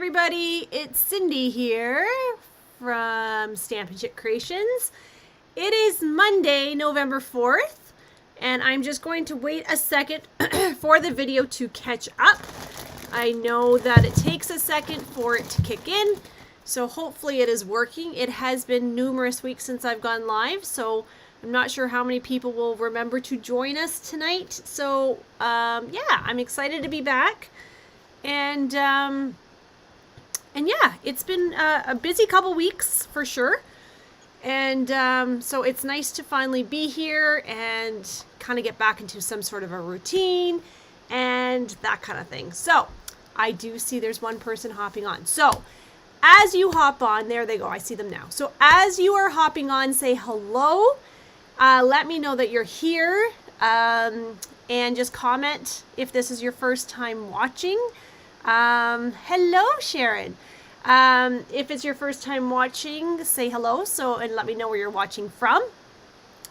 everybody, it's Cindy here from Stampin' Chick Creations. It is Monday, November 4th, and I'm just going to wait a second for the video to catch up. I know that it takes a second for it to kick in, so hopefully it is working. It has been numerous weeks since I've gone live, so I'm not sure how many people will remember to join us tonight. So yeah, I'm excited to be back. And yeah, it's been a busy couple weeks for sure. And so it's nice to finally be here and kind of get back into some sort of a routine and that kind of thing. So I do see there's one person hopping on. So as you hop on, there they go. I see them now. So as you are hopping on, say hello. Let me know that you're here. And just comment if this is your first time watching. Hello, Sharon. If it's your first time watching, say hello. And let me know where you're watching from.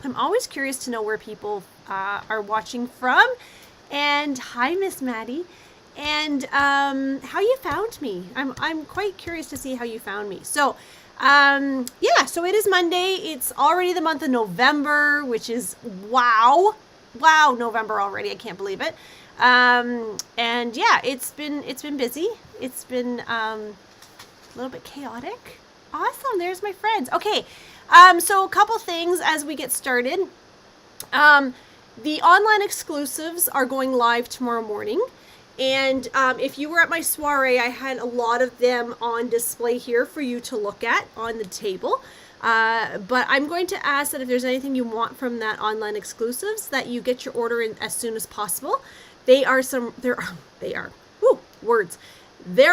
I'm always curious to know where people are watching from. And hi, Miss Maddie. And how you found me. I'm quite curious to see how you found me. So yeah, so it is Monday. It's already the month of November, which is wow, November already. I can't believe it. And yeah, it's been busy. It's been a little bit chaotic. Awesome. There's my friends. Okay. So a couple things as we get started. The online exclusives are going live tomorrow morning. And if you were at my soiree, I had a lot of them on display here for you to look at on the table. But I'm going to ask that if there's anything you want from that online exclusives, that you get your order in as soon as possible. There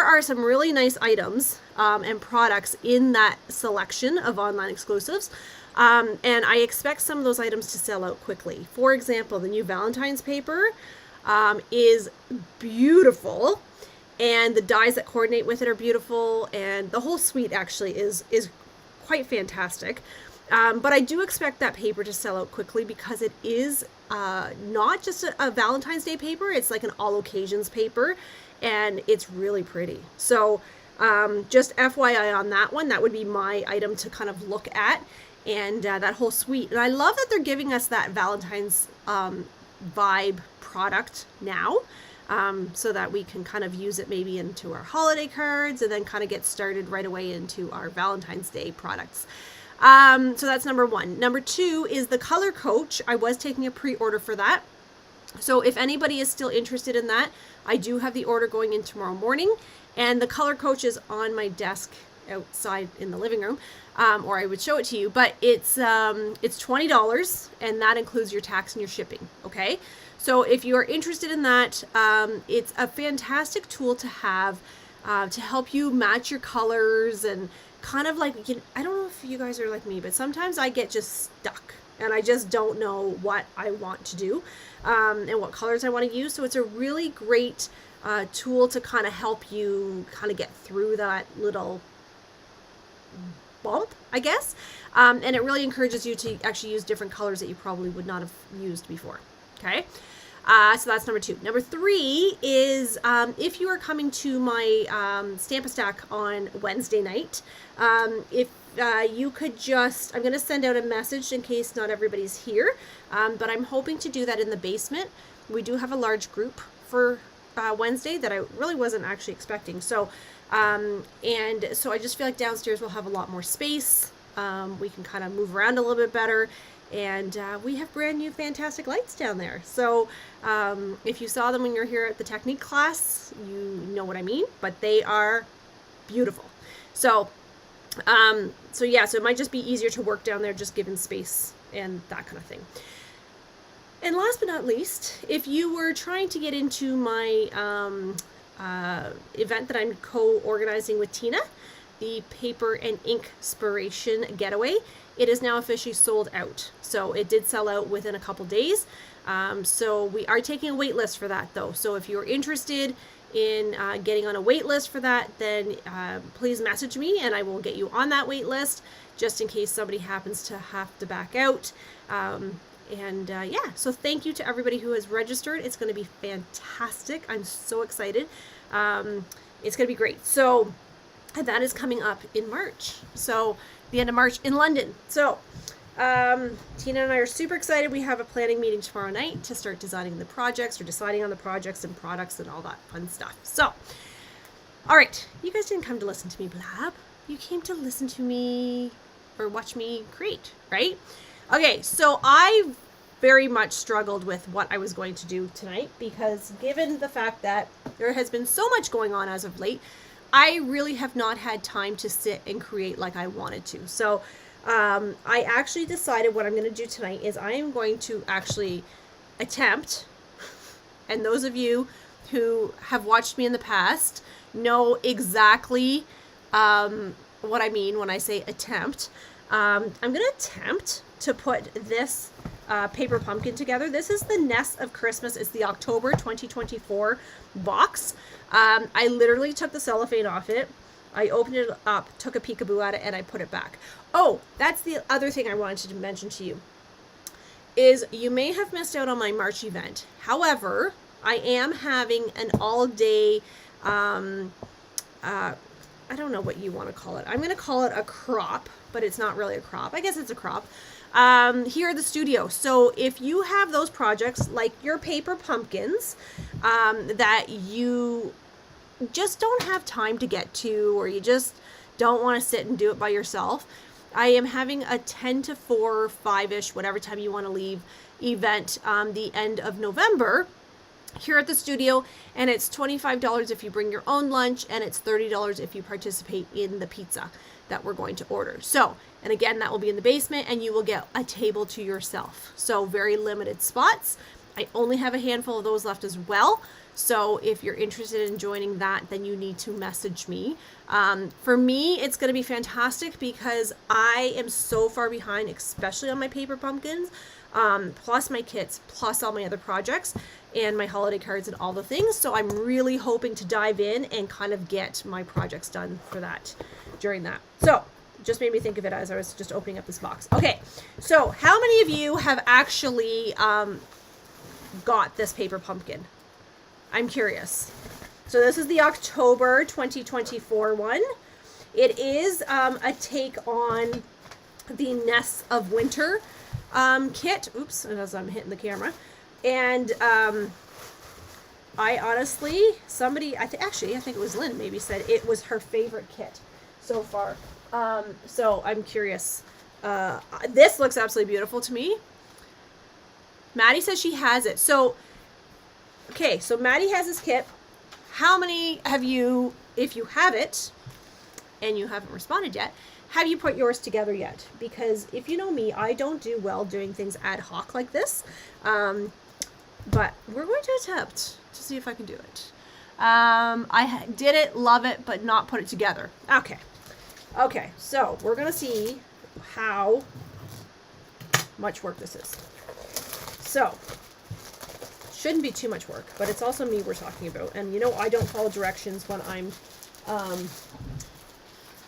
are some really nice items and products in that selection of online exclusives. And I expect some of those items to sell out quickly. For example, the new Valentine's paper is beautiful, and the dies that coordinate with it are beautiful, and the whole suite actually is quite fantastic. But I do expect that paper to sell out quickly because it is not just a Valentine's Day paper. It's like an all occasions paper, and it's really pretty. So just FYI on that one, that would be my item to kind of look at, and that whole suite. And I love that they're giving us that Valentine's vibe product now, so that we can kind of use it maybe into our holiday cards and then kind of get started right away into our Valentine's Day products. So that's number one. Number two is the color coach. I was taking a pre-order for that. So if anybody is still interested in that, I do have the order going in tomorrow morning, and the color coach is on my desk outside in the living room, or I would show it to you, but it's $20, and that includes your tax and your shipping. Okay. So if you are interested in that, it's a fantastic tool to have, to help you match your colors and kind of like, I don't know if you guys are like me, but sometimes I get just stuck and I just don't know what I want to do, and what colors I want to use. So it's a really great tool to kind of help you kind of get through that little bump, I guess. And it really encourages you to actually use different colors that you probably would not have used before. Okay. So that's number two. Number three is if you are coming to my Stamp-A-Stack on Wednesday night, if you could just, I'm going to send out a message in case not everybody's here, but I'm hoping to do that in the basement. We do have a large group for Wednesday that I really wasn't actually expecting. So, and so I just feel like downstairs we'll have a lot more space. We can kind of move around a little bit better. And we have brand new fantastic lights down there. So if you saw them when you're here at the technique class, you know what I mean, but they are beautiful. So so yeah, so it might just be easier to work down there just given space and that kind of thing. And last but not least, if you were trying to get into my event that I'm co-organizing with Tina, the Paper and Ink Inspiration Getaway, it is now officially sold out. So it did sell out within a couple days. So we are taking a wait list for that though. So if you're interested in getting on a wait list for that, then please message me and I will get you on that wait list just in case somebody happens to have to back out. Yeah, so thank you to everybody who has registered. It's going to be fantastic. I'm so excited. It's going to be great. So that is coming up in March. So the end of March in London. So Tina and I are super excited. We have a planning meeting tomorrow night to start designing the projects or deciding on the projects and products and all that fun stuff. So, all right, you guys didn't come to listen to me blab. You came to listen to me or watch me create, right? Okay, so I very much struggled with what I was going to do tonight because given the fact that there has been so much going on as of late, I really have not had time to sit and create like I wanted to. So I actually decided what I'm going to do tonight is I am going to actually attempt, and those of you who have watched me in the past know exactly what I mean when I say attempt. I'm going to attempt to put this paper pumpkin together. This is the Nest of Christmas. It's the October 2024 box. I literally took the cellophane off it. I opened it up, took a peekaboo at it, and I put it back. Oh, that's the other thing I wanted to mention to you, is you may have missed out on my March event. However, I am having an all-day, I don't know what you want to call it. I'm going to call it a crop, but it's not really a crop. I guess it's a crop. Here at the studio. So if you have those projects like your paper pumpkins that you just don't have time to get to, or you just don't want to sit and do it by yourself, I am having a 10 to 4, 5-ish, whatever time you want to leave, event the end of November here at the studio, and it's $25 if you bring your own lunch, and it's $30 if you participate in the pizza that we're going to order. So, and again, that will be in the basement, and you will get a table to yourself. So very limited spots. I only have a handful of those left as well. So if you're interested in joining that, then you need to message me. For me, it's going to be fantastic because I am so far behind, especially on my paper pumpkins, plus my kits, plus all my other projects and my holiday cards and all the things. So I'm really hoping to dive in and kind of get my projects done for that during that. So just made me think of it as I was just opening up this box. Okay, so how many of you have actually got this paper pumpkin? I'm curious. So this is the October 2024 one. It is a take on the Nests of Winter kit. Oops, as I'm hitting the camera. And I honestly, somebody, I think it was Lynn maybe said it was her favorite kit so far. So I'm curious. This looks absolutely beautiful to me. Maddie says she has it. So, okay, so Maddie has this kit. How many have you, if you have it, and you haven't responded yet, have you put yours together yet? Because if you know me, I don't do well doing things ad hoc like this. But we're going to attempt to see if I can do it. I did it, love it, but not put it together. Okay. Okay, so we're going to see how much work this is. So, shouldn't be too much work, but it's also me we're talking about. And you know, I don't follow directions when I'm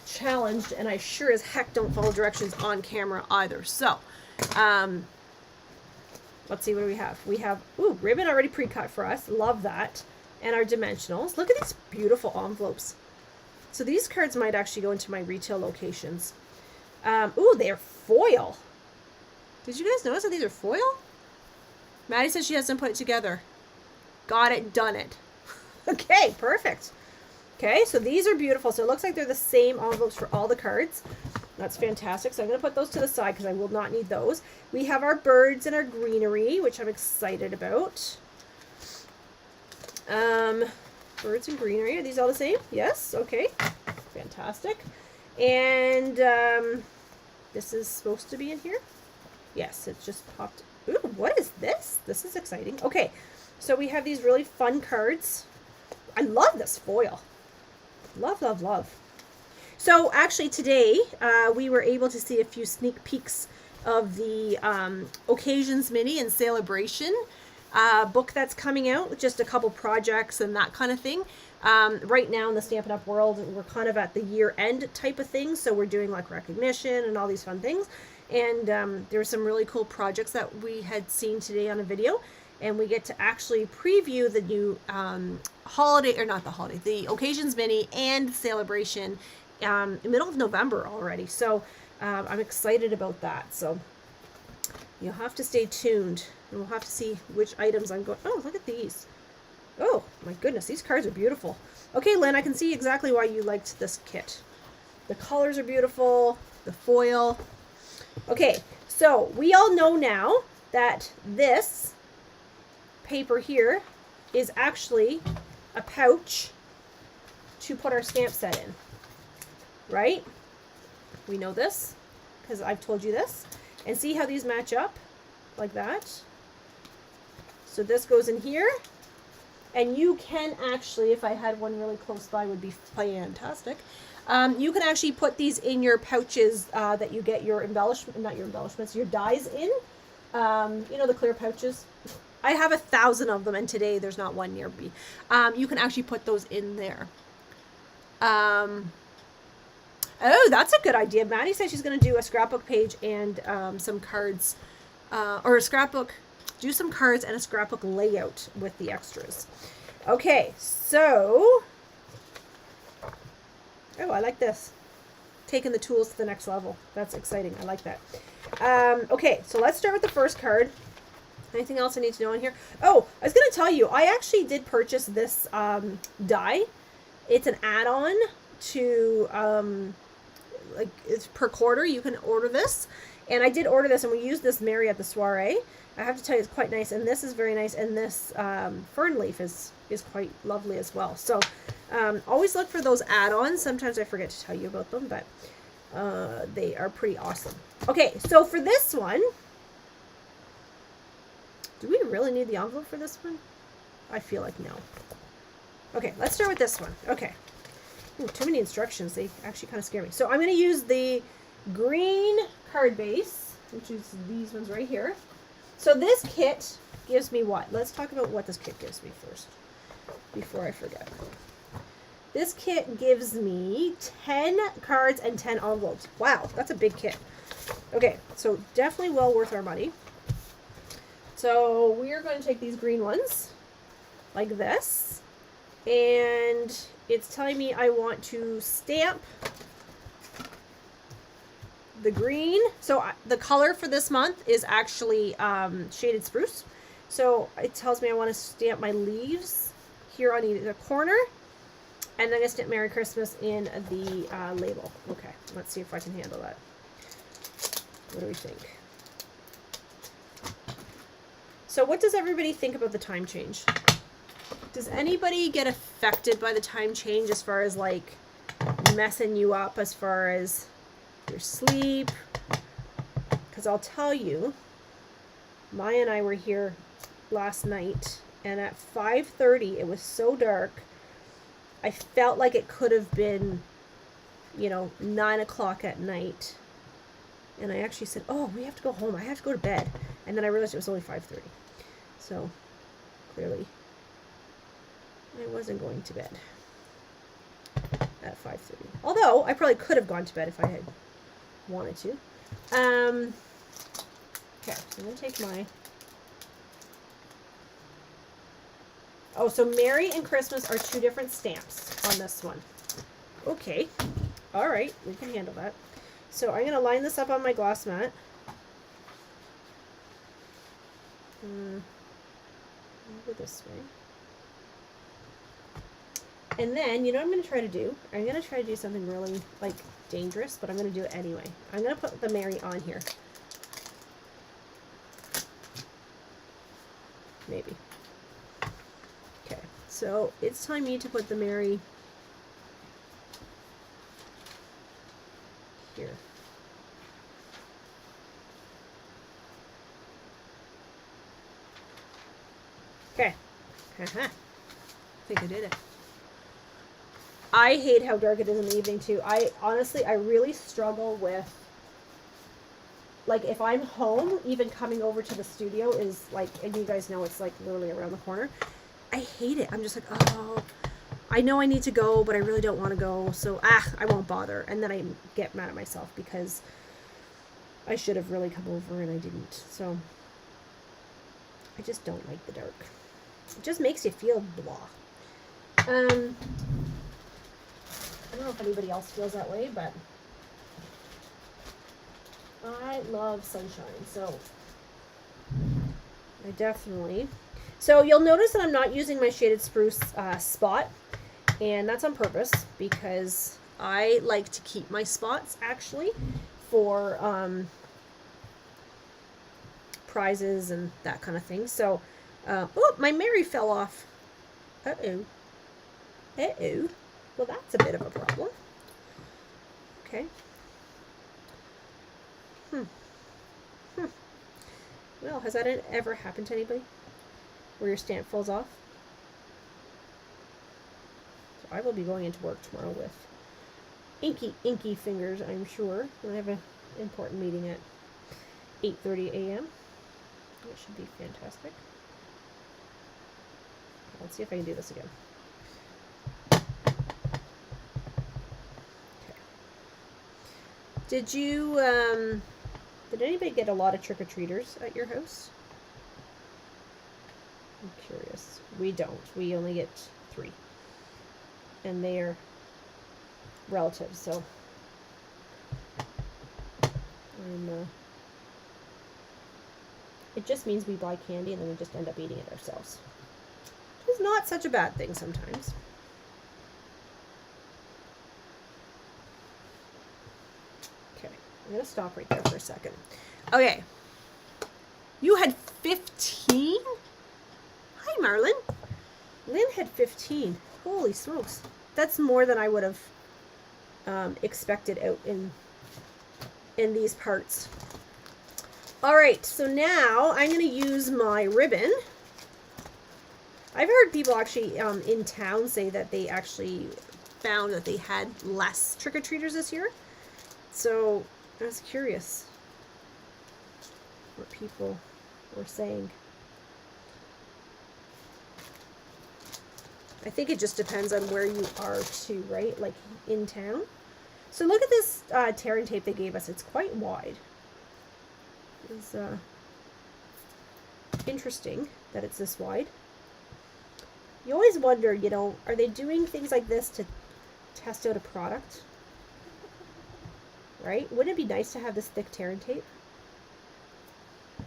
challenged, and I sure as heck don't follow directions on camera either. So, let's see, what do we have? We have, ooh, ribbon already pre-cut for us. Love that. And our dimensionals. Look at these beautiful envelopes. So these cards might actually go into my retail locations. Ooh, they're foil. Did you guys notice that these are foil? Maddie says she hasn't put it together. Got it, done it. Okay, perfect. Okay, so these are beautiful. So it looks like they're the same envelopes for all the cards. That's fantastic. So I'm going to put those to the side because I will not need those. We have our birds and our greenery, which I'm excited about. Birds and greenery. Are these all the same? Yes. Okay. Fantastic. And this is supposed to be in here. Yes, it's just popped. Ooh, what is this? This is exciting. Okay, so we have these really fun cards. I love this foil. Love, love, love. So actually today, we were able to see a few sneak peeks of the Occasions Mini and Celebration book that's coming out with just a couple projects and that kind of thing. Right now in the Stampin' Up! World, we're kind of at the year-end type of thing, so we're doing like recognition and all these fun things. And there were some really cool projects that we had seen today on a video. and we get to actually preview the new holiday, or not the holiday, the Occasions Mini and Celebration in the middle of November already. So I'm excited about that. So you'll have to stay tuned, and we'll have to see which items I'm going. Oh, look at these. Oh my goodness, these cards are beautiful. Okay, Lynn, I can see exactly why you liked this kit. The colors are beautiful, the foil. Okay, so we all know now that this paper here is actually a pouch to put our stamp set in, right? We know this because I've told you this. And see how these match up like that? So this goes in here. And you can actually, if I had one really close by, would be fantastic. You can actually put these in your pouches that you get your your dies in. You know, the clear pouches. I have 1,000 of them, and today there's not one near me. You can actually put those in there. Oh, that's a good idea. Maddie said she's going to do a scrapbook page and some cards, or a scrapbook. Do some cards and a scrapbook layout with the extras. Okay, so, oh, I like this. Taking the tools to the next level. That's exciting. I like that. Okay, so let's start with the first card. Anything else I need to know in here? Oh, I was going to tell you, I actually did purchase this die. It's an add-on to, like, it's per quarter. You can order this. And I did order this, and we used this Mary at the soiree. I have to tell you, it's quite nice, and this is very nice, and this fern leaf is quite lovely as well. So always look for those add-ons. Sometimes I forget to tell you about them, but they are pretty awesome. Okay, so for this one, do we really need the envelope for this one? I feel like no. Okay, let's start with this one. Okay. Ooh, too many instructions. They actually kind of scare me. So I'm going to use the green card base, which is these ones right here. So this kit gives me what? Let's talk about what this kit gives me first, before I forget. This kit gives me 10 cards and 10 envelopes. Wow, that's a big kit. Okay, so definitely well worth our money. So we're going to take these green ones, like this, and it's telling me I want to stamp the green. So the color for this month is actually shaded spruce. So it tells me I want to stamp my leaves here on either corner. And then I'm going to stamp Merry Christmas in the label. Okay, let's see if I can handle that. What do we think? So what does everybody think about the time change? Does anybody get affected by the time change as far as like messing you up as far as your sleep? Because I'll tell you, Maya and I were here last night, and at 5:30 it was so dark I felt like it could have been, 9 o'clock at night, and I actually said, oh, we have to go home, I have to go to bed, and then I realized it was only 5:30. So clearly I wasn't going to bed at 5:30, although I probably could have gone to bed if I had wanted to. Okay, so I'm going to take my... Oh, so Merry and Christmas are two different stamps on this one. Okay. All right, we can handle that. So I'm going to line this up on my gloss mat. Go this way. And then, you know what I'm going to try to do? I'm going to try to do something really, dangerous, but I'm going to do it anyway. I'm going to put the Merry on here. Maybe. Okay, so it's time me to put the Merry here. Okay. I think I did it. I hate how dark it is in the evening too. I really struggle with, if I'm home, even coming over to the studio is and you guys know it's literally around the corner. I hate it. I'm just oh, I know I need to go, but I really don't want to go. So, I won't bother. And then I get mad at myself because I should have really come over and I didn't. So, I just don't like the dark. It just makes you feel blah. I don't know if anybody else feels that way, but I love sunshine, so I definitely. So you'll notice that I'm not using my shaded spruce spot, and that's on purpose because I like to keep my spots actually for prizes and that kind of thing. So, oh, my Mary fell off. Uh-oh. Uh-oh. Well, that's a bit of a problem. Okay. Well, has that ever happened to anybody? Where your stamp falls off? So I will be going into work tomorrow with inky fingers, I'm sure. I have an important meeting at 8:30 a.m. It should be fantastic. Let's see if I can do this again. Okay. Did anybody get a lot of trick-or-treaters at your house? I'm curious. We don't. We only get 3. And they are relatives, so it just means we buy candy and then we just end up eating it ourselves. It's not such a bad thing sometimes. Okay, I'm going to stop right there for a second. Okay. You had 15? Hi, Marlon. Lynn had 15. Holy smokes. That's more than I would have expected out in these parts. All right, so now I'm going to use my ribbon. I've heard people actually in town say that they actually found that they had less trick-or-treaters this year. So I was curious what people were saying. I think it just depends on where you are too, right? Like in town. So look at this tearing tape they gave us. It's quite wide. It's interesting that it's this wide. You always wonder, you know, are they doing things like this to test out a product? Right? Wouldn't it be nice to have this thick tearing tape?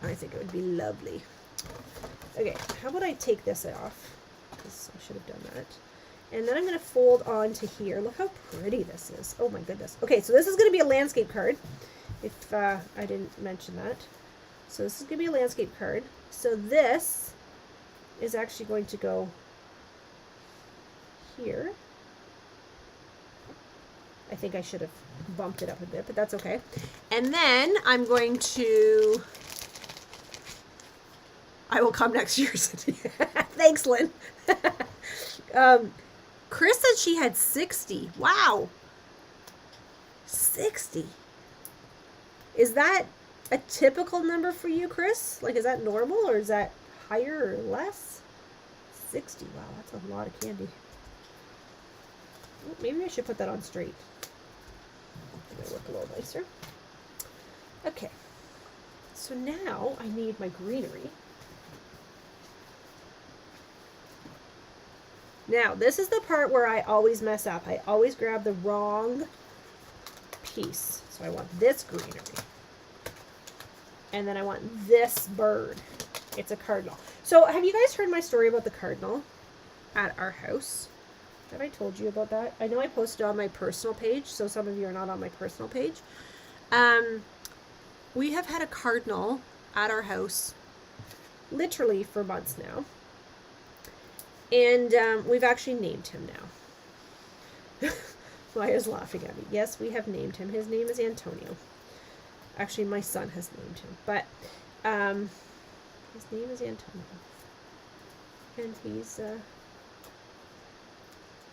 I think it would be lovely. Okay, how about I take this off? Because I should have done that. And then I'm going to fold onto here. Look how pretty this is. Oh my goodness. Okay, so this is going to be a landscape card, if I didn't mention that. So this is going to be a landscape card. So this is actually going to go here. I think I should have bumped it up a bit, but that's okay. And then I'm going to... I will come next year. Thanks, Lynn. Chris said she had 60. Wow. 60. Is that a typical number for you, Chris? Like, is that normal or is that higher or less? 60. Wow, that's a lot of candy. Oh, maybe I should put that on straight. It'll look a little nicer. Okay. So now I need my greenery. Now, this is the part where I always mess up. I always grab the wrong piece. So I want this greenery. And then I want this bird. It's a cardinal. So have you guys heard my story about the cardinal at our house? Have I told you about that? I know I posted on my personal page, so some of you are not on my personal page. We have had a cardinal at our house literally for months now. And we've actually named him now. Maya's laughing at me. Yes, we have named him. His name is Antonio. Actually, my son has named him. But his name is Antonio. And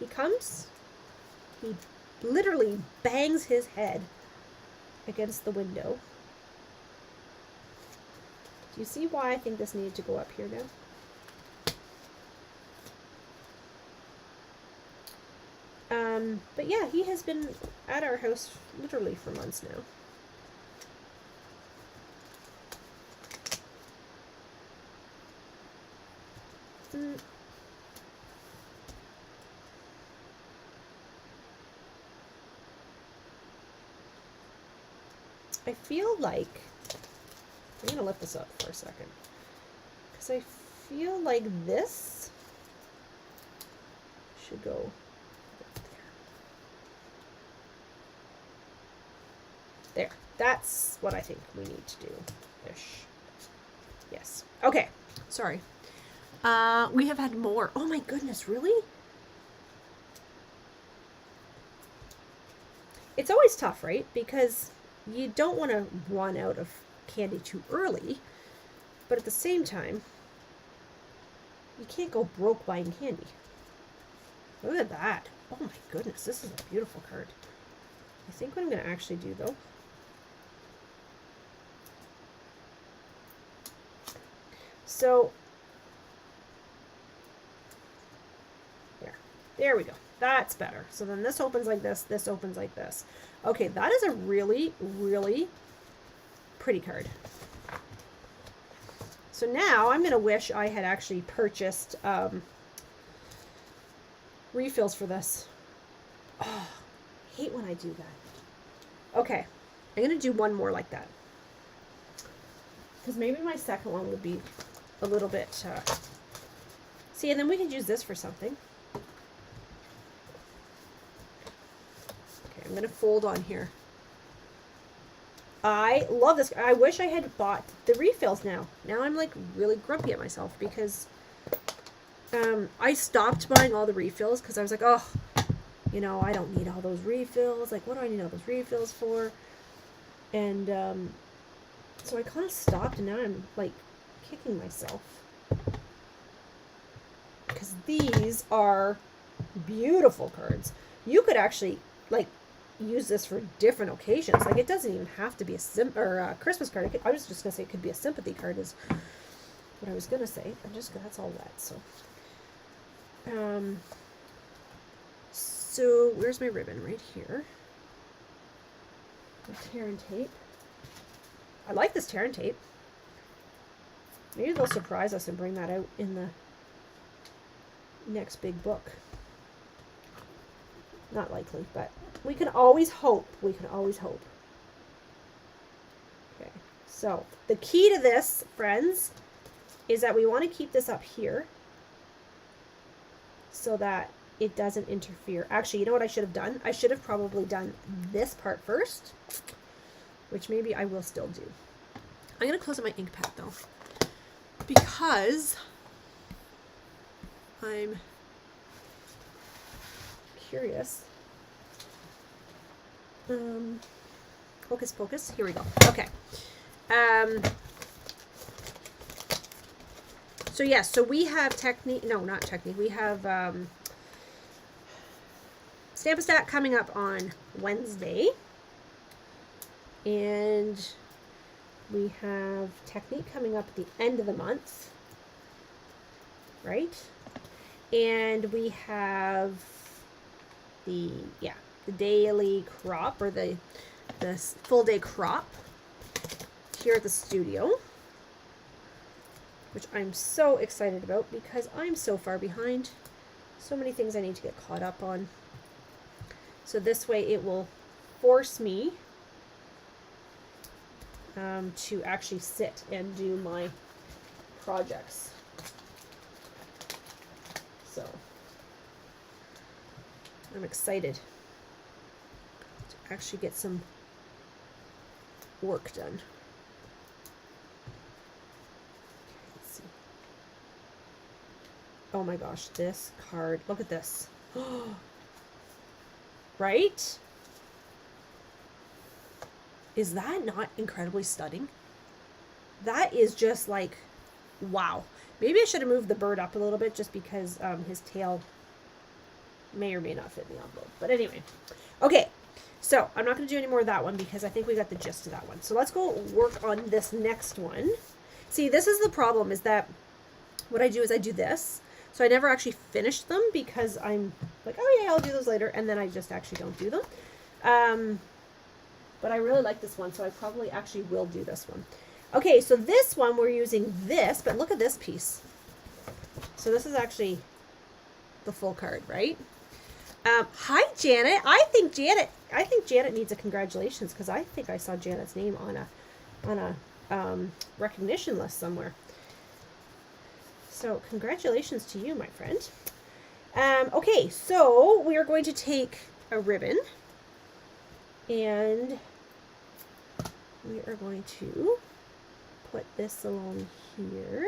he comes, he literally bangs his head against the window. Do you see why I think this needed to go up here now? But yeah, he has been at our house literally for months now. I feel like, I'm going to lift this up for a second, because I feel like this should go there. That's what I think we need to do. Ish. Yes. Okay. Sorry. We have had more. Oh my goodness, really? It's always tough, right? Because you don't want to run out of candy too early, but at the same time, you can't go broke buying candy. Look at that. Oh my goodness, this is a beautiful card. I think what I'm going to actually do, though, so there we go. That's better. So then this opens like this opens like this. Okay, that is a really, really pretty card. So now I'm going to wish I had actually purchased refills for this. Oh, I hate when I do that. Okay, I'm going to do one more like that. Because maybe my second one would be a little bit... see, and then we can use this for something. I'm going to fold on here. I love this. I wish I had bought the refills now. Now I'm like really grumpy at myself because I stopped buying all the refills because I was like, oh, you know, I don't need all those refills. Like, what do I need all those refills for? And so I kind of stopped, and now I'm like kicking myself because these are beautiful cards. You could actually like use this for different occasions. Like, it doesn't even have to be a Christmas card. I was just gonna say it could be a sympathy card is what I was gonna say. That's all wet. So where's my ribbon? Right here. The tear and tape. I like this tear and tape. Maybe they'll surprise us and bring that out in the next big book. Not likely, but we can always hope. We can always hope. Okay, so the key to this, friends, is that we want to keep this up here so that it doesn't interfere. Actually, you know what I should have done? I should have probably done this part first, which maybe I will still do. I'm going to close up my ink pad, though, because I'm curious. Focus, focus. Here we go. Okay. So yes, so we have Technique. No, not Technique. We have Stamp-A-Stat coming up on Wednesday, and we have Technique coming up at the end of the month, right? And we have the daily crop, or the full day crop here at the studio, which I'm so excited about because I'm so far behind. So many things I need to get caught up on. So this way it will force me to actually sit and do my projects. So I'm excited to actually get some work done. Let's see. Oh my gosh, this card. Look at this. Right? Is that not incredibly stunning? That is just like, wow. Maybe I should have moved the bird up a little bit just because his tail may or may not fit in the envelope. But anyway. Okay. So I'm not going to do any more of that one because I think we got the gist of that one. So let's go work on this next one. See, this is the problem, is that what I do is I do this. So I never actually finish them because I'm like, oh yeah, I'll do those later. And then I just actually don't do them. But I really like this one, so I probably actually will do this one. Okay, so this one we're using this, but look at this piece. So this is actually the full card, right? Hi, Janet. I think Janet needs a congratulations because I think I saw Janet's name on a recognition list somewhere. So congratulations to you, my friend. Okay, so we are going to take a ribbon and we are going to put this along here.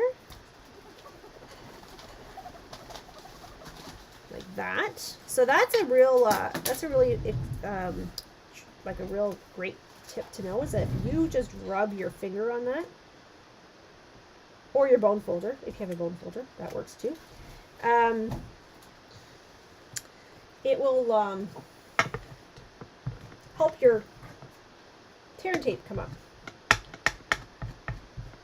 Like that. So that's a real, like a real great tip to know is that if you just rub your finger on that, or your bone folder, if you have a bone folder, that works too. It will help your tear and tape come up.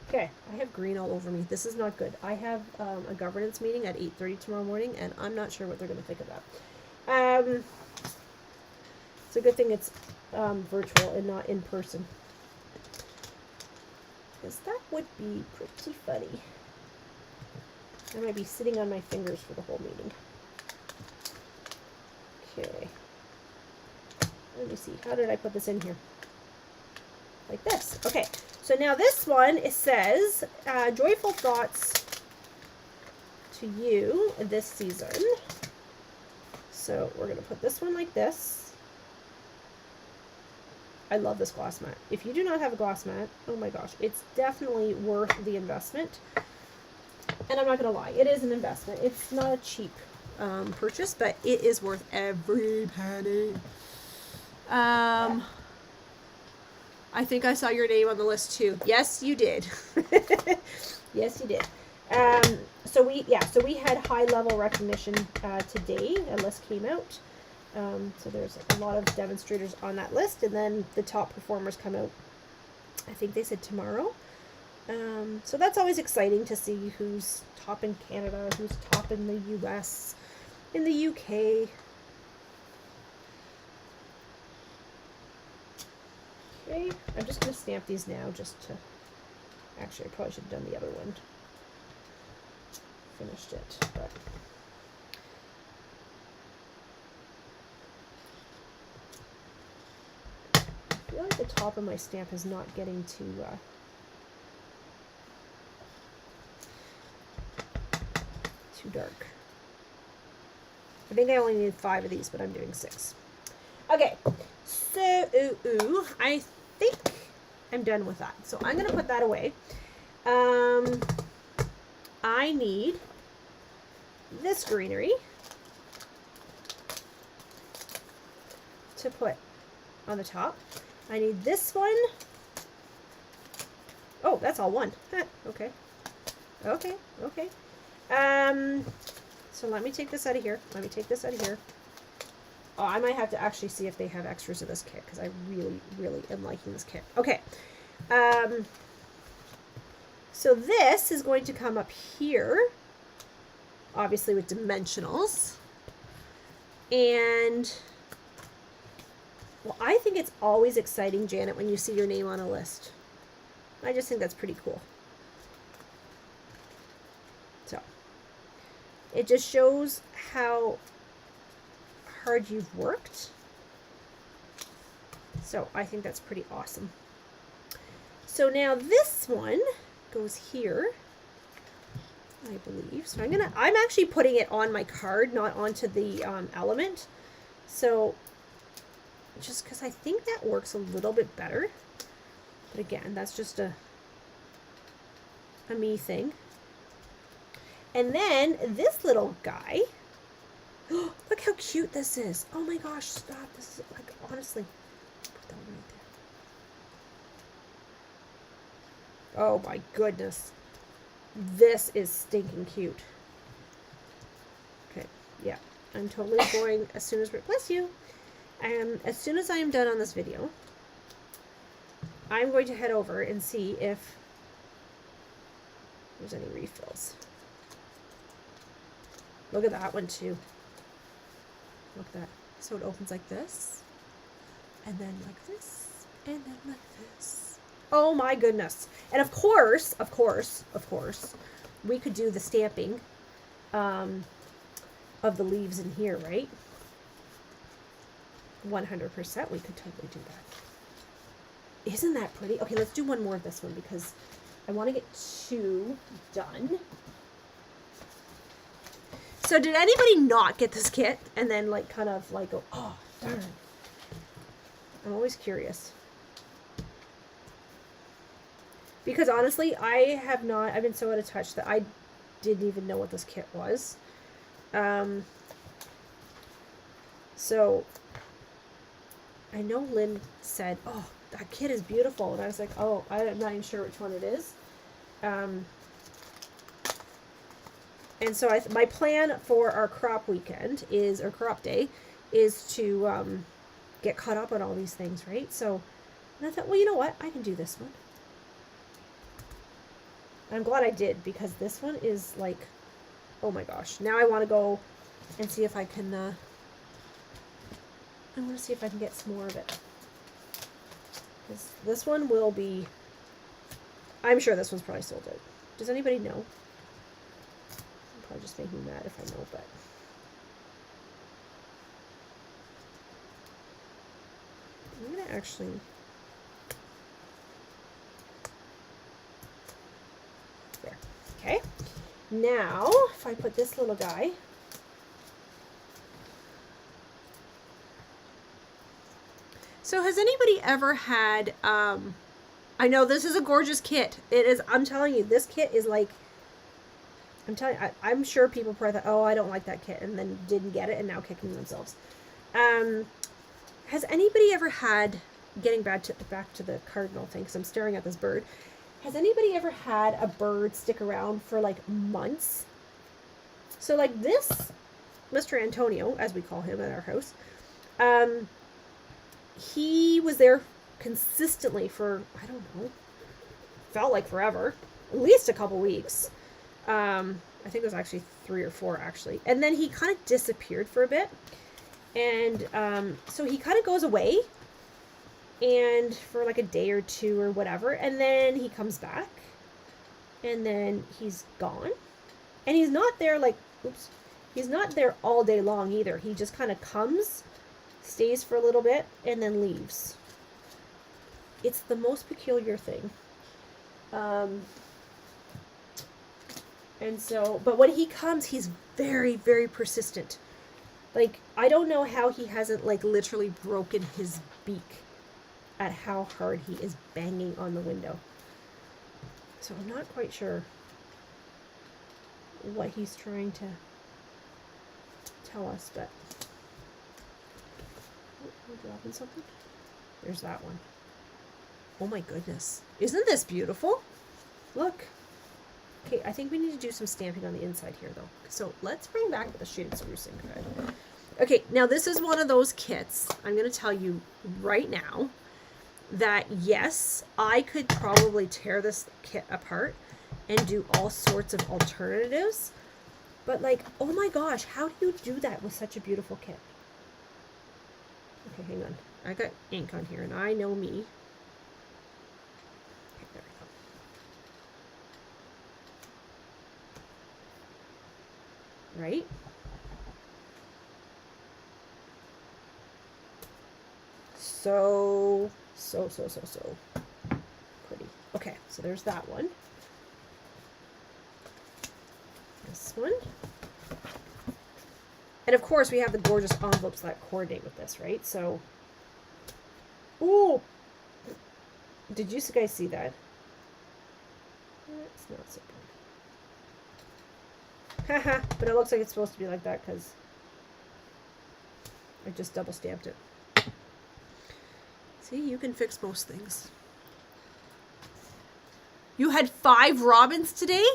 Okay, I have green all over me. This is not good. I have a governance meeting at 8:30 tomorrow morning, and I'm not sure what they're going to think of that. It's a good thing it's virtual and not in person, because that would be pretty funny. I might be sitting on my fingers for the whole meeting. Okay. Let me see. How did I put this in here? Like this. Okay. So now this one, it says, joyful thoughts to you this season. So we're going to put this one like this. I love this gloss mat. If you do not have a gloss mat, oh my gosh, it's definitely worth the investment. And I'm not going to lie, it is an investment. It's not a cheap purchase, but it is worth every penny. I think I saw your name on the list too. Yes, you did. Yes, you did. So we had high level recognition today. A list came out. So there's a lot of demonstrators on that list, and then the top performers come out. I think they said tomorrow. So that's always exciting to see who's top in Canada, who's top in the US, in the UK. Okay, I'm just going to stamp these now just to... Actually, I probably should have done the other one. Finished it, but... I feel like the top of my stamp is not getting too dark. I think I only need 5 of these, but I'm doing 6. Okay, so I think I'm done with that. So I'm going to put that away. I need this greenery to put on the top. I need this one. Oh, that's all one. Okay. Okay. Okay. So let me take this out of here. Let me take this out of here. Oh, I might have to actually see if they have extras of this kit, because I really, really am liking this kit. Okay. So this is going to come up here, obviously with dimensionals. And, well, I think it's always exciting, Janet, when you see your name on a list. I just think that's pretty cool. So, it just shows how hard you've worked. So I think that's pretty awesome. So now this one goes here, I believe. So I'm actually putting it on my card, not onto the element. So just because I think that works a little bit better. But again, that's just a me thing. And then this little guy, look how cute this is. Oh my gosh, stop. This is, like, honestly, put that one right there. Oh my goodness. This is stinking cute. Okay, yeah. I'm totally going as soon as bless you. As soon as I am done on this video, I'm going to head over and see if there's any refills. Look at that one too. Look at that. So it opens like this, and then like this, and then like this. Oh my goodness. And of course, we could do the stamping of the leaves in here, right? 100%, we could totally do that. Isn't that pretty? Okay, let's do one more of this one because I want to get 2 done. So did anybody not get this kit and then like kind of like go, oh, darn. I'm always curious. Because honestly, I've been so out of touch that I didn't even know what this kit was. So I know Lynn said, oh, that kit is beautiful. And I was like, oh, I'm not even sure which one it is. And so my plan for our crop weekend or crop day is to get caught up on all these things, right? So and I thought, well, you know what? I can do this one. I'm glad I did because this one is like, oh my gosh. Now I want to go and see if I can, I want to see if I can get some more of it. This one will be, I'm sure this one's probably sold out. Does anybody know? I'm probably just making me mad if I know, but. I'm going to actually. There. Okay. Now, if I put this little guy. So has anybody ever had, I know this is a gorgeous kit. It is, I'm telling you, this kit is like, I'm sure people probably thought, oh, I don't like that kit, and then didn't get it, and now kicking themselves. Has anybody ever had, getting back to the cardinal thing, because I'm staring at this bird, has anybody ever had a bird stick around for like months? So like this, Mr. Antonio, as we call him at our house, he was there consistently for, I don't know, felt like forever, at least a couple weeks. I think it was actually 3 or 4 actually. And then he kind of disappeared for a bit. And so he kind of goes away and for like a day or 2 or whatever. And then he comes back and then he's gone. And he's not there like, oops, he's not there all day long either. He just kind of comes, stays for a little bit, and then leaves. It's the most peculiar thing. And so, but when he comes, he's very, very persistent. Like, I don't know how he hasn't, like, literally broken his beak at how hard he is banging on the window. So I'm not quite sure what he's trying to tell us, but... We're dropping something. There's that one. Oh my goodness. Isn't this beautiful? Look. Okay, I think we need to do some stamping on the inside here though. So let's bring back the shaded sprucing thread. Okay, now this is one of those kits. I'm going to tell you right now that yes, I could probably tear this kit apart and do all sorts of alternatives. But like, oh my gosh, how do you do that with such a beautiful kit? Okay, hang on. I got ink on here, and I know me. Okay, there we go. Right? So pretty. Okay, so there's that one. This one. And of course, we have the gorgeous envelopes that coordinate with this, right? So, ooh, did you guys see that? It's not so pretty. Haha, but it looks like it's supposed to be like that because I just double stamped it. See, you can fix most things. You had 5 robins today?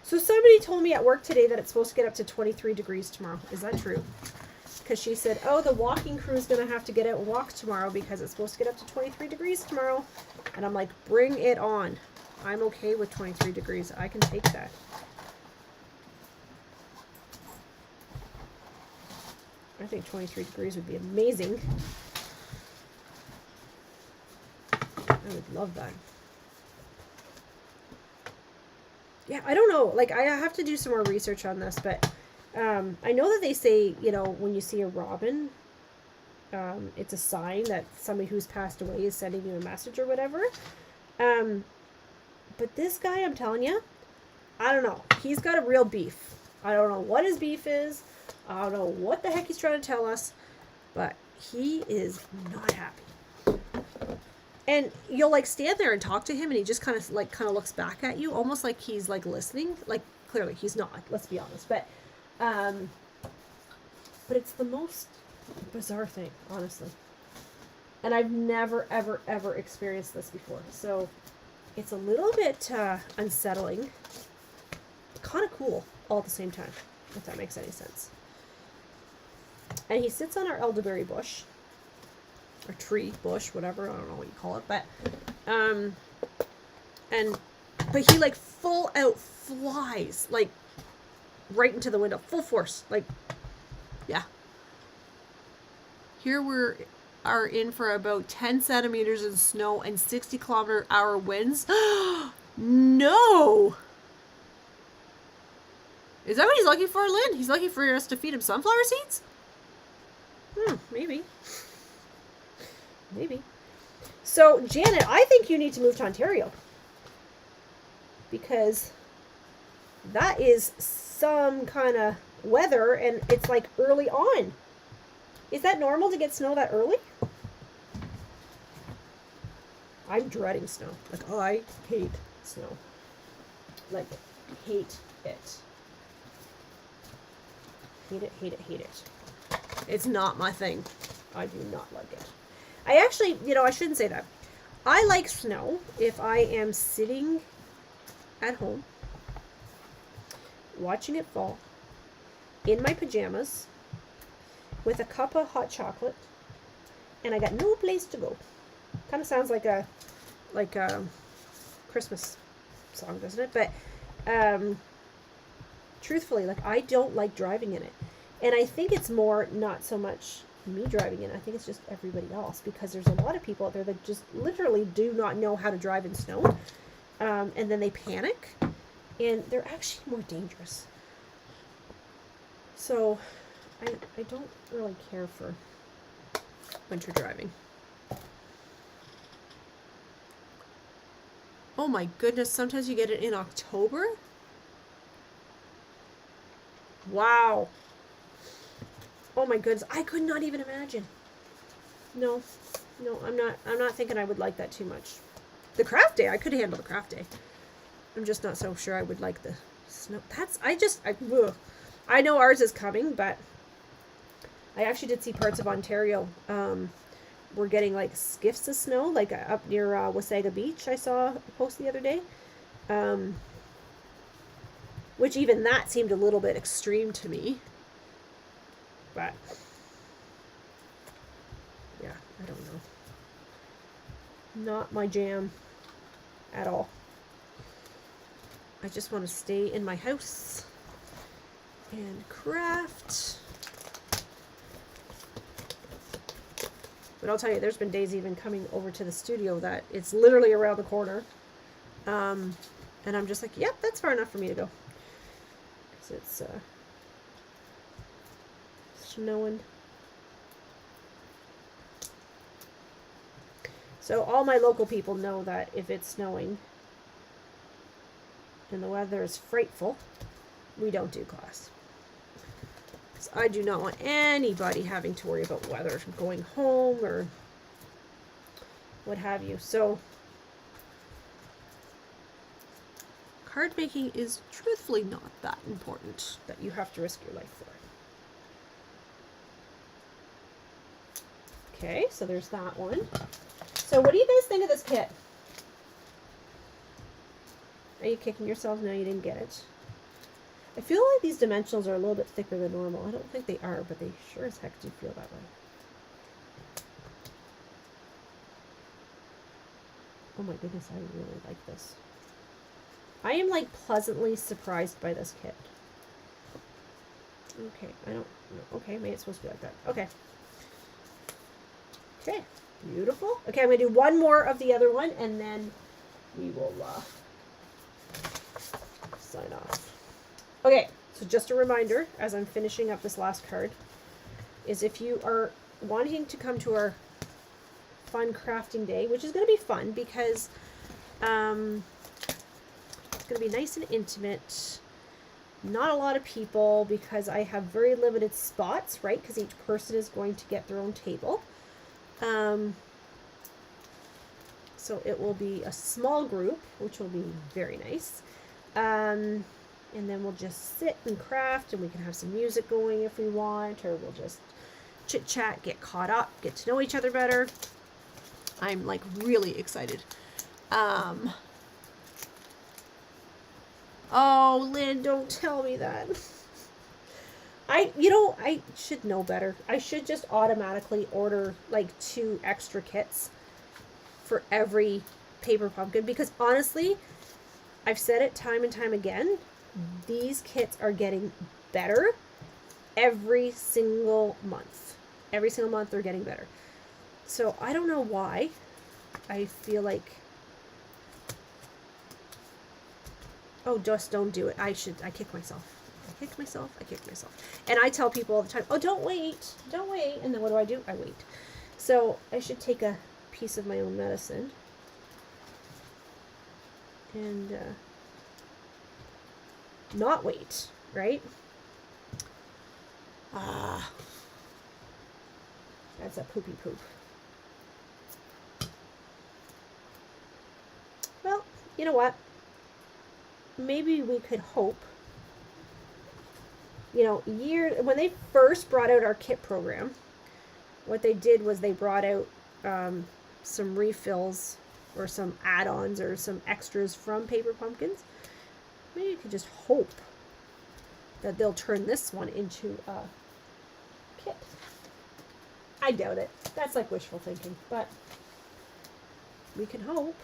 So somebody told me at work today that it's supposed to get up to 23 degrees tomorrow. Is that true? Because she said, oh, the walking crew is going to have to get out and walk tomorrow because it's supposed to get up to 23 degrees tomorrow. And I'm like, bring it on. I'm okay with 23 degrees. I can take that. I think 23 degrees would be amazing. I would love that. Yeah, I don't know. Like, I have to do some more research on this, but I know that they say, you know, when you see a robin, it's a sign that somebody who's passed away is sending you a message or whatever. But this guy, I'm telling you, I don't know. He's got a real beef. I don't know what his beef is. I don't know what the heck he's trying to tell us, but he is not happy. And you'll like stand there and talk to him, and he just kind of looks back at you, almost like he's like listening. Like clearly he's not. Let's be honest. But it's the most bizarre thing, honestly. And I've never ever ever experienced this before, so it's a little bit unsettling, kind of cool all at the same time, if that makes any sense. And he sits on our elderberry bush, or tree, bush, whatever, I don't know what you call it, but he like full out flies, like right into the window, full force, like, yeah. Here we are in for about 10 centimeters of snow and 60-kilometer-hour winds. No! Is that what he's looking for, Lynn? He's looking for us to feed him sunflower seeds? Maybe. Maybe. So, Janet, I think you need to move to Ontario. Because that is some kind of weather, and it's like early on. Is that normal to get snow that early? I'm dreading snow. Like, oh, I hate snow. Like, hate it. Hate it, hate it, hate it. It's not my thing. I do not like it. I actually, I shouldn't say that. I like snow if I am sitting at home, watching it fall, in my pajamas, with a cup of hot chocolate, and I got no place to go. Kind of sounds like a Christmas song, doesn't it? But truthfully, like, I don't like driving in it. And I think it's more not so much me driving in. I think it's just everybody else, because there's a lot of people out there that just literally do not know how to drive in snow. And then they panic, and they're actually more dangerous. So I don't really care for winter driving. Oh my goodness, sometimes you get it in October? Wow. Oh my goodness, I could not even imagine. No, I'm not thinking I would like that too much. The craft day, I could handle the craft day. I'm just not so sure I would like the snow. I know ours is coming, but I actually did see parts of Ontario. We're getting like skiffs of snow, like up near Wasaga Beach. I saw a post the other day. Which even that seemed a little bit extreme to me. But yeah, I don't know. Not my jam at all. I just want to stay in my house and craft. But I'll tell you, there's been days even coming over to the studio that it's literally around the corner. And I'm just like, yep, that's far enough for me to go. Because it's snowing. So all my local people know that if it's snowing and the weather is frightful, we don't do class. Because I do not want anybody having to worry about weather, going home or what have you. So card making is truthfully not that important that you have to risk your life for. Okay, so there's that one. So what do you guys think of this kit? Are you kicking yourselves? No, you didn't get it. I feel like these dimensionals are a little bit thicker than normal. I don't think they are, but they sure as heck do feel that way. Oh my goodness, I really like this. I am like pleasantly surprised by this kit. Okay, I don't know. Okay, maybe it's supposed to be like that. Okay. Okay, beautiful. Okay, I'm going to do one more of the other one, and then we will sign off. Okay, so just a reminder, as I'm finishing up this last card, is if you are wanting to come to our fun crafting day, which is going to be fun because it's going to be nice and intimate. Not a lot of people because I have very limited spots, right? Because each person is going to get their own table. So it will be a small group, which will be very nice. And then we'll just sit and craft, and we can have some music going if we want, or we'll just chit chat, get caught up, get to know each other better. I'm like really excited. Oh, Lynn, don't tell me that. I should know better. I should just automatically order like 2 extra kits for every paper pumpkin, because honestly, I've said it time and time again, these kits are getting better every single month. Every single month they're getting better. So I don't know why. I feel like, oh, just don't do it. I kick myself. I kick myself. And I tell people all the time, oh, don't wait. And then what do? I wait. So I should take a piece of my own medicine and not wait, right? That's a poopy poop. Well, you know what? Maybe we could hope, when they first brought out our kit program, what they did was they brought out some refills or some add-ons or some extras from Paper Pumpkins. Maybe you could just hope that they'll turn this one into a kit. I doubt it. That's like wishful thinking, but we can hope.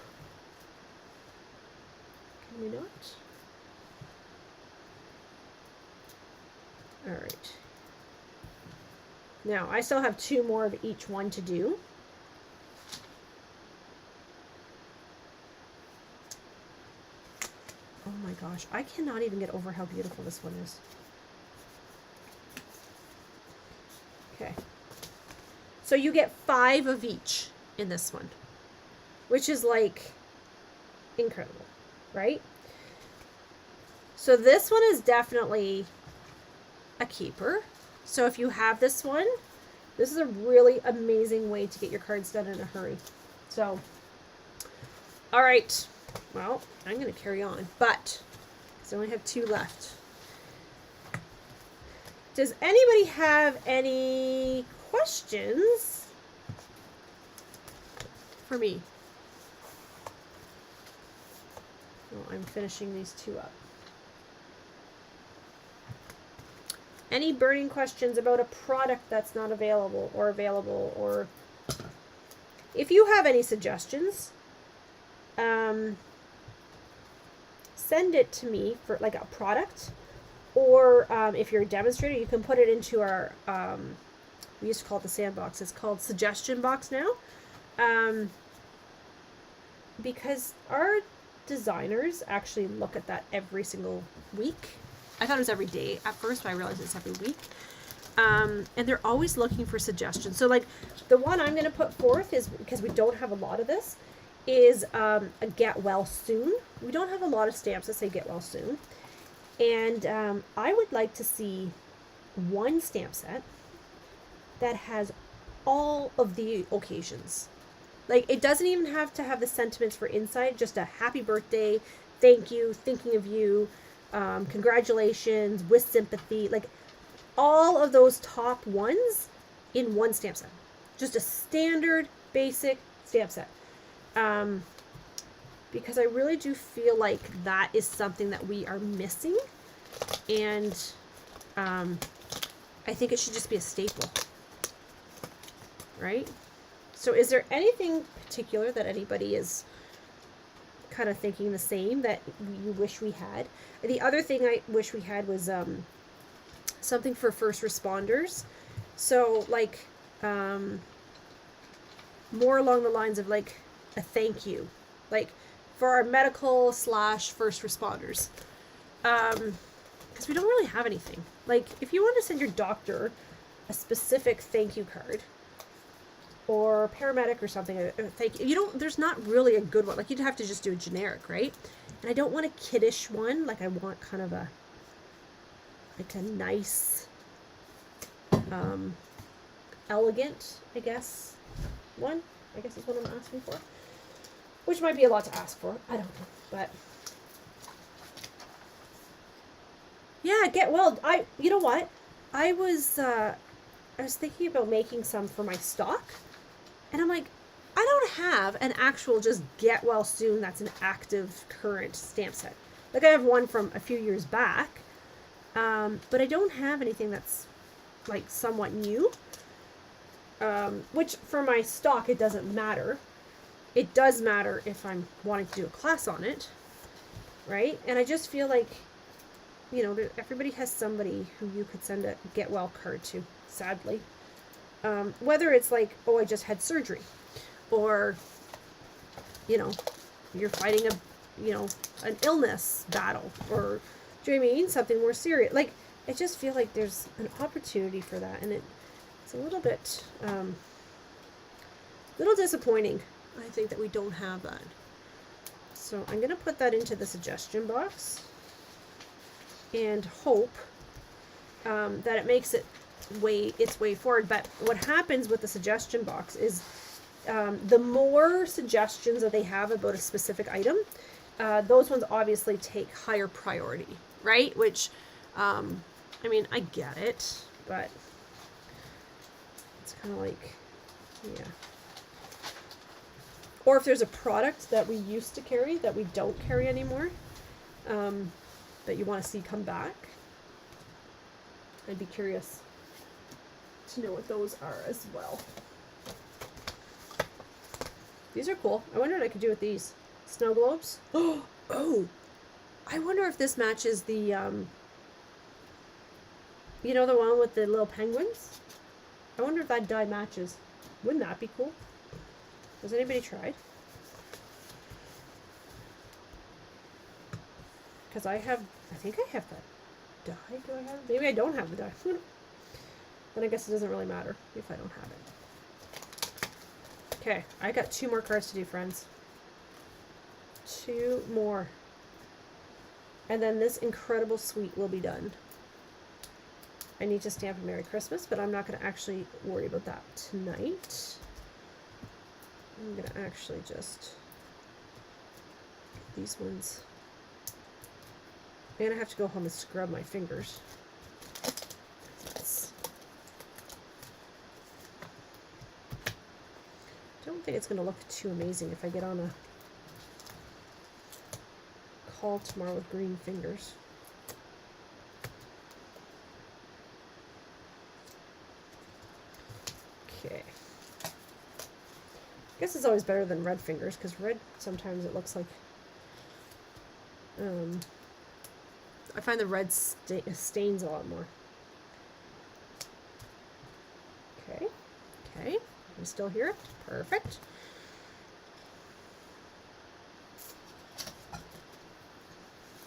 Can we not? All right. Now, I still have 2 more of each one to do. Oh my gosh, I cannot even get over how beautiful this one is. Okay. So you get 5 of each in this one, which is like incredible, right? So this one is definitely a keeper. So if you have this one, this is a really amazing way to get your cards done in a hurry. So, all right. Well, I'm going to carry on, but because I only have 2 left. Does anybody have any questions for me? Well, I'm finishing these 2 up. Any burning questions about a product that's not available, or if you have any suggestions, send it to me for like a product, or if you're a demonstrator, you can put it into our, we used to call it the sandbox. It's called suggestion box now, because our designers actually look at that every single week. I thought it was every day at first, but I realized it's every week. And they're always looking for suggestions. So like the one I'm going to put forth is, because we don't have a lot of this, is a get well soon. We don't have a lot of stamps that say get well soon. And I would like to see one stamp set that has all of the occasions. Like, it doesn't even have to have the sentiments for inside, just a happy birthday, thank you, thinking of you, congratulations, with sympathy, like all of those top ones in one stamp set. Just a standard, basic stamp set. Because I really do feel like that is something that we are missing, and I think it should just be a staple, right? So is there anything particular that anybody is kind of thinking the same that you wish we had? The other thing I wish we had was something for first responders. So like more along the lines of like a thank you, like for our medical / first responders, because we don't really have anything. Like if you want to send your doctor a specific thank you card, or paramedic or something. Thank you. You don't, there's not really a good one. Like you'd have to just do a generic, right? And I don't want a kiddish one. Like I want kind of a, like a nice, elegant, I guess, one. I guess is what I'm asking for. Which might be a lot to ask for. I don't know. But yeah, you know what? I was thinking about making some for my stock. And I'm like, I don't have an actual just get well soon that's an active current stamp set. Like I have one from a few years back. But I don't have anything that's like somewhat new. Which for my stock, it doesn't matter. It does matter if I'm wanting to do a class on it, right? And I just feel like, you know, everybody has somebody who you could send a get well card to, sadly. Whether it's like, oh, I just had surgery, or, you know, you're fighting an illness battle, or, do you know what I mean? Something more serious. Like, I just feel like there's an opportunity for that, and it's a little bit, little disappointing, I think, that we don't have that. So I'm going to put that into the suggestion box and hope that it makes its way forward. But what happens with the suggestion box is the more suggestions that they have about a specific item, those ones obviously take higher priority, right? Which, I mean, I get it, but it's kind of like, yeah. Or if there's a product that we used to carry that we don't carry anymore, that you want to see come back, I'd be curious to know what those are as well. These are cool. I wonder what I could do with these. Snow globes. Oh, I wonder if this matches the, you know, the one with the little penguins? I wonder if that die matches. Wouldn't that be cool? Has anybody tried? Because I think I have that die. Do I have it? Maybe I don't have the die. Then I guess it doesn't really matter if I don't have it. Okay, I got 2 more cards to do, friends. 2 more. And then this incredible suite will be done. I need to stamp a Merry Christmas, but I'm not going to actually worry about that tonight. I'm going to actually just, these ones, I'm going to have to go home and scrub my fingers. I don't think it's going to look too amazing if I get on a call tomorrow with green fingers. Okay. I guess it's always better than red fingers, because red, sometimes it looks like, I find the red stains a lot more. Okay, okay, I'm still here, perfect.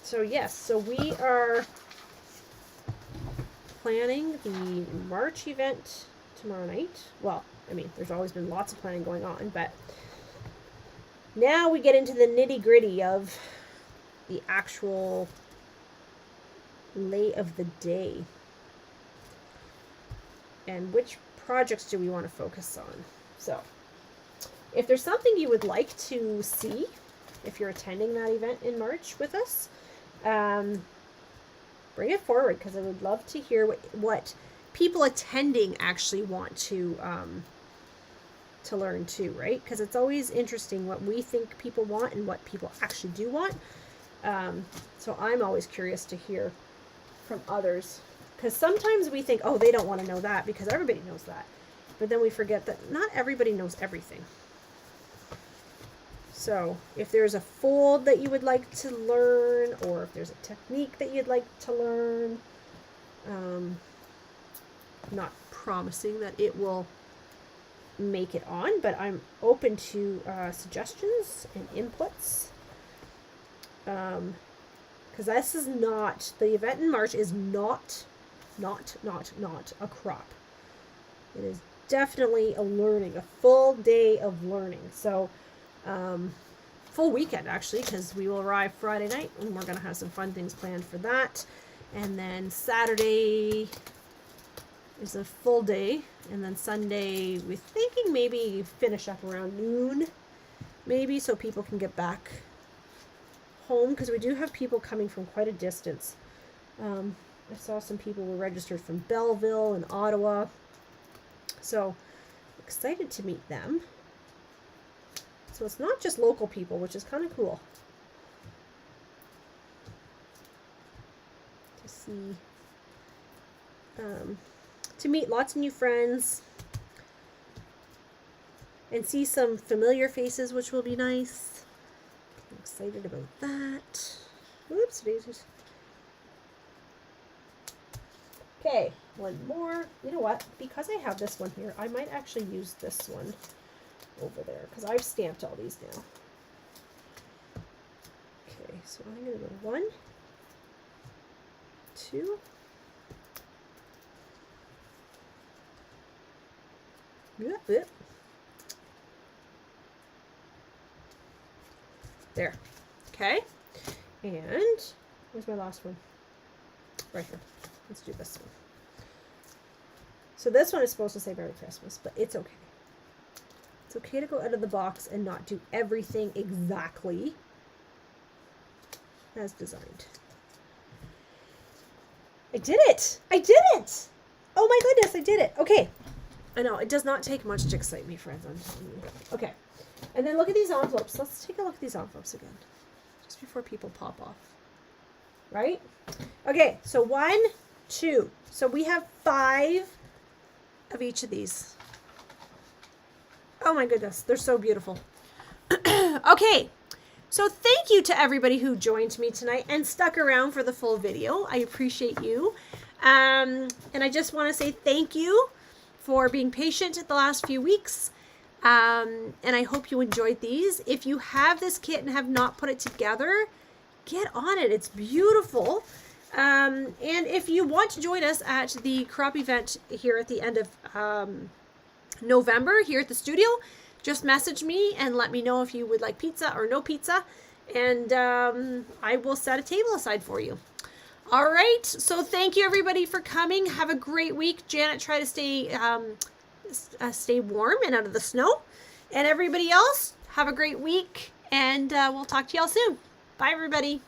So yes, so we are planning the March event tomorrow night. Well, I mean, there's always been lots of planning going on, but now we get into the nitty-gritty of the actual lay of the day. And which projects do we want to focus on? So, if there's something you would like to see, if you're attending that event in March with us, bring it forward, because I would love to hear what people attending actually want to learn too, right? Because it's always interesting what we think people want and what people actually do want. So I'm always curious to hear from others, because sometimes we think, oh, they don't want to know that because everybody knows that, but then we forget that not everybody knows everything. So if there's a fold that you would like to learn, or if there's a technique that you'd like to learn, not promising that it will make it on, but I'm open to suggestions and inputs. Because this is not, the event in March is not a crop. It is definitely a full day of learning. So, full weekend actually, because we will arrive Friday night and we're going to have some fun things planned for that. And then Saturday is a full day. And then Sunday, we're thinking maybe finish up around noon, maybe, so people can get back home, because we do have people coming from quite a distance. I saw some people were registered from Belleville and Ottawa. So excited to meet them. So it's not just local people, which is kind of cool. To see, to meet lots of new friends and see some familiar faces, which will be nice. I'm excited about that. Whoops, daisies. Okay, one more. You know what? Because I have this one here, I might actually use this one over there, because I've stamped all these now. Okay, so I'm going to go 1, 2, yep. There. Okay, and where's my last one? Right here. Let's do this one. So this one is supposed to say Merry Christmas, but it's okay. It's okay to go out of the box and not do everything exactly as designed. I did it! I did it! Oh my goodness, I did it. Okay. I know, it does not take much to excite me, friends. I'm telling you. Okay. And then look at these envelopes. Let's take a look at these envelopes again, just before people pop off. Right? Okay, so 1, 2. So we have 5 of each of these. Oh my goodness, they're so beautiful. Okay, so thank you to everybody who joined me tonight and stuck around for the full video. I appreciate you. And I just want to say thank you for being patient the last few weeks. And I hope you enjoyed these. If you have this kit and have not put it together, get on it. It's beautiful. And if you want to join us at the crop event here at the end of November here at the studio, just message me and let me know if you would like pizza or no pizza, and I will set a table aside for you. All right, so thank you everybody for coming. Have a great week. Janet, try to stay warm and out of the snow, and everybody else have a great week, and we'll talk to y'all soon. Bye everybody.